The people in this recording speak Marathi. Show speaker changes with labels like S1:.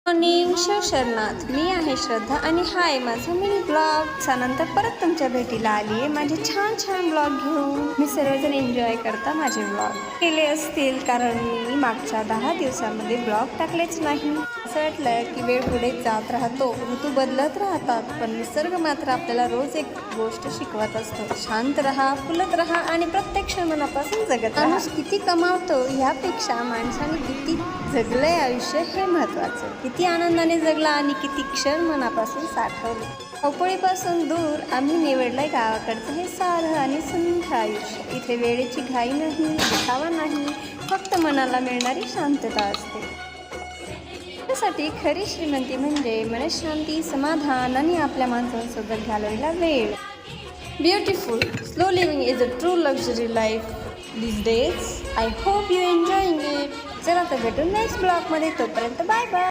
S1: मॉर्निंग शरणात मी आहे श्रद्धा आणि हाय माझा मिनी ब्लॉग. त्यानंतर परत तुमच्या भेटीला आली आहे माझे छान छान ब्लॉग घेऊन. मी सर्वजण एन्जॉय करता माझे ब्लॉग केले असतील, कारण मी मागच्या 10 दिवसांमध्ये ब्लॉग टाकलेच नाही. असं वाटलं की वेळ पुढे जात राहतो, ऋतू बदलत राहतात, पण निसर्ग मात्र आपल्याला रोज एक गोष्ट शिकवत असतो. शांत राहा, फुलत राहा आणि प्रत्येक क्षण मनापासून जगत राहा. माणूस किती कमावतो ह्यापेक्षा माणसाने किती जगलंय आयुष्य हे महत्वाचं. किती आनंदाने जगला आणि किती क्षण मनापासून साठवले. धावपळीपासून दूर आम्ही निवडलंय गावाकडचं हे साधं आणि सुंदर आयुष्य. इथे वेळेची घाई नाही, दिखावा नाही, फक्त मनाला मिळणारी शांतता असते. त्यासाठी खरी श्रीमंती म्हणजे मनशांती, समाधान आणि आपल्या माणसांसोबत घालवलेला वेळ. Beautiful slow living is a true luxury life these days. I hope you enjoying it. चला तर भेटू नेक्स्ट ब्लॉगमध्ये. तोपर्यंत बाय बाय.